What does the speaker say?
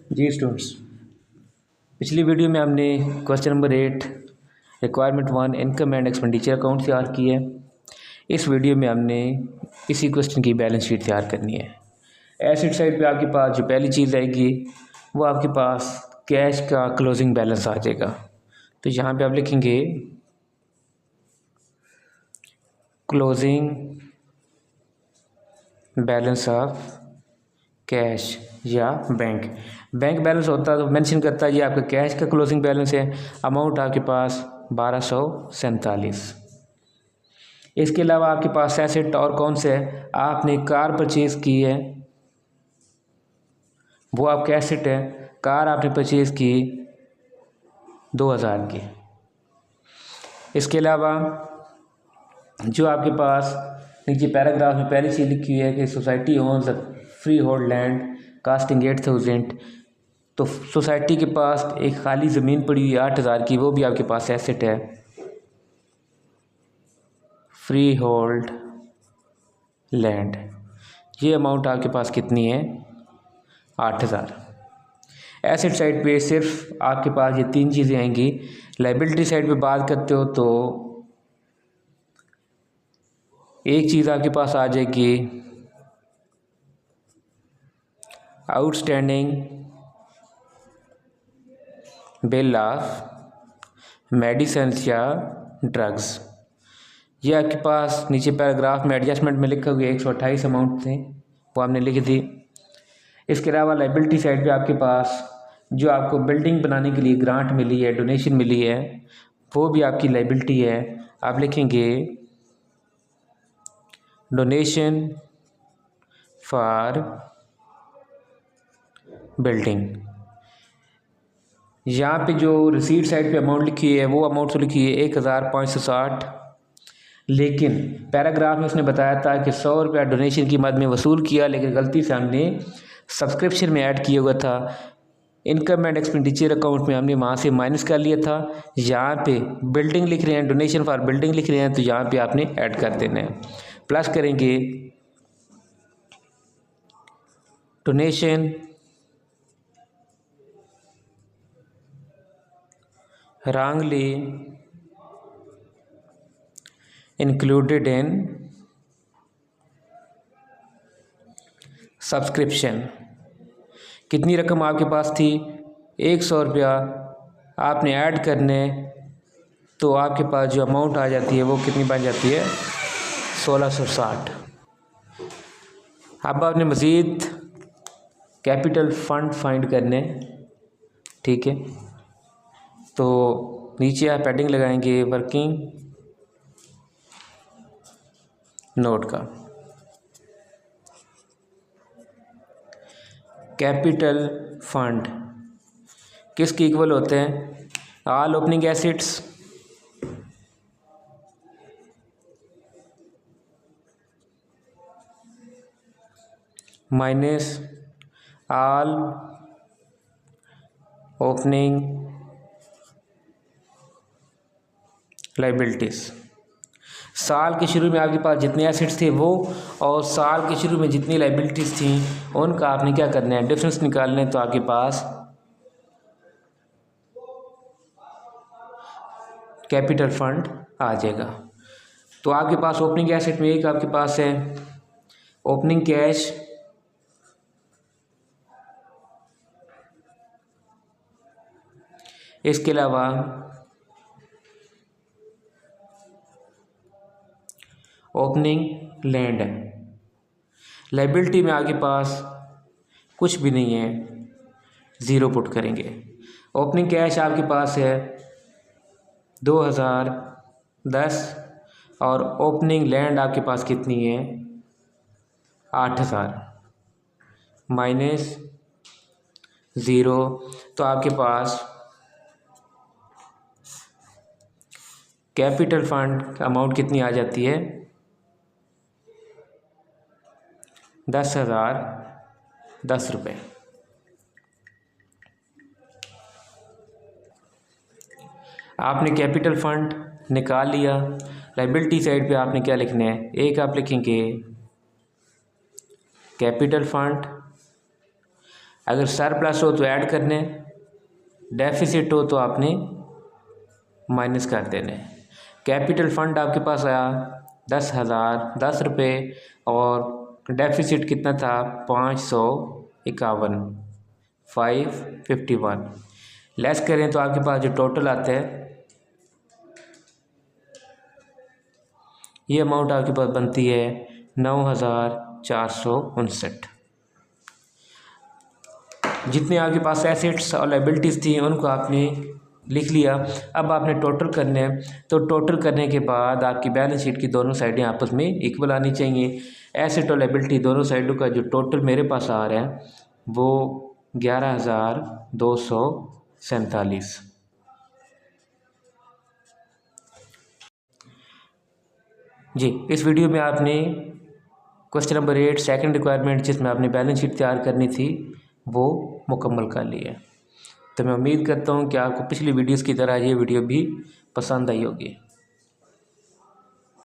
जी students, पिछली video में हमने question number 8 requirement 1 income and expenditure account तैयार की है। इस वीडियो में हमने इसी क्वेश्चन की बैलेंस शीट तैयार करनी है। एसेट साइड पे आपके पास जो पहली चीज़ आएगी वो आपके पास कैश का क्लोजिंग बैलेंस आ जाएगा। तो यहाँ पे आप लिखेंगे क्लोजिंग बैलेंस ऑफ कैश या बैंक बैलेंस होता है तो मेंशन करता है ये आपका कैश का क्लोजिंग बैलेंस है। अमाउंट आपके पास 1247। इसके अलावा आपके पास एसेट और कौन से है, आपने कार परचेज की है, वो आपका एसेट है। कार आपने परचेज की 2000 की। इसके अलावा जो आपके पास नीचे पैराग्राफ में पहली चीज़ लिखी हुई है कि society owns free hold land costing 8000। तो सोसाइटी के पास एक खाली ज़मीन पड़ी हुई है 8000 की, वो भी आपके पास एसेट है। फ्री होल्ड लैंड, ये अमाउंट आपके पास कितनी है, 8000। एसेट साइड पे सिर्फ आपके पास ये तीन चीज़ें आएंगी। लाइबिलिटी साइड पे बात करते हो तो एक चीज़ आपके पास आ जाएगी आउटस्टैंडिंग बिल ऑफ मेडिसिन या ड्रग्स। ये आपके पास नीचे पैराग्राफ में एडजस्टमेंट में लिखा हुआ 128 अमाउंट थे, वो आपने लिख दी। इसके अलावा लाइबिलिटी साइड पे आपके पास जो आपको बिल्डिंग बनाने के लिए ग्रांट मिली है, डोनेशन मिली है, वो भी आपकी लाइबिलिटी है। आप लिखेंगे डोनेशन फॉर बिल्डिंग। यहाँ पे जो रिसीट साइड पे अमाउंट लिखी है वो अमाउंट तो लिखी है 1560, लेकिन पैराग्राफ में उसने बताया था कि 100 रुपया डोनेशन की मद में वसूल किया, लेकिन गलती से हमने सब्सक्रिप्शन में ऐड किया हुआ था। इनकम एंड एक्सपेंडिचर अकाउंट में हमने वहाँ से माइनस कर लिया था। यहाँ पे बिल्डिंग लिख रहे हैं, डोनेशन फॉर बिल्डिंग लिख रहे हैं, तो यहाँ पे आपने ऐड कर देना है। प्लस करेंगे donation wrongly included in subscription. कितनी रकम आपके पास थी, 100 रुपया आपने ऐड करने, तो आपके पास जो अमाउंट आ जाती है वो कितनी बन जाती है, 1660। अब आपने मज़ीद कैपिटल फंड फाइंड करने, ठीक है। तो नीचे आप हेडिंग लगाएंगे वर्किंग नोट का। कैपिटल फंड किसके इक्वल होते हैं, all opening assets minus all opening liabilities. साल के शुरू में आपके पास जितने एसेट्स थे वो, और साल के शुरू में जितनी लाइबिलिटीज़ थी उनका आपने क्या करना है, डिफरेंस निकालना है। तो आपके पास कैपिटल फंड आ जाएगा। तो आपके पास ओपनिंग एसेट में एक आपके पास है ओपनिंग कैश, इसके अलावा ओपनिंग लैंड है। लाइबिलिटी में आपके पास कुछ भी नहीं है, ज़ीरो पुट करेंगे। ओपनिंग कैश आपके पास है 2010, और ओपनिंग लैंड आपके पास कितनी है, 8000 माइनस 0, तो आपके पास कैपिटल फंड अमाउंट कितनी आ जाती है, 10,010 रुपये। आपने कैपिटल फंड निकाल लिया। लाइबिलिटी साइड पे आपने क्या लिखना है, एक आप लिखेंगे कैपिटल फंड अगर सरप्लस हो तो ऐड करने, डेफिसिट हो तो आपने माइनस कर देने। कैपिटल फंड आपके पास आया 10 रुपये और डेफिसिट कितना था 551, 551 लेस करें तो आपके पास जो टोटल आता है ये अमाउंट आपके पास बनती है 9459। जितने आपके पास एसेट्स और लायबिलिटीज़ थी उनको आपने लिख लिया। अब आपने टोटल करने हैं, तो टोटल करने के बाद आपकी बैलेंस शीट की दोनों साइडें आपस में इक्वल आनी चाहिए। एसेट और लायबिलिटी दोनों साइडों का जो टोटल मेरे पास आ रहा है वो 11,247। जी, इस वीडियो में आपने क्वेश्चन नंबर 8 सेकंड रिक्वायरमेंट जिसमें आपने बैलेंस शीट तैयार करनी थी वो मुकम्मल कर ली है। तो मैं उम्मीद करता हूँ कि आपको पिछली वीडियोस की तरह ये वीडियो भी पसंद आई होगी।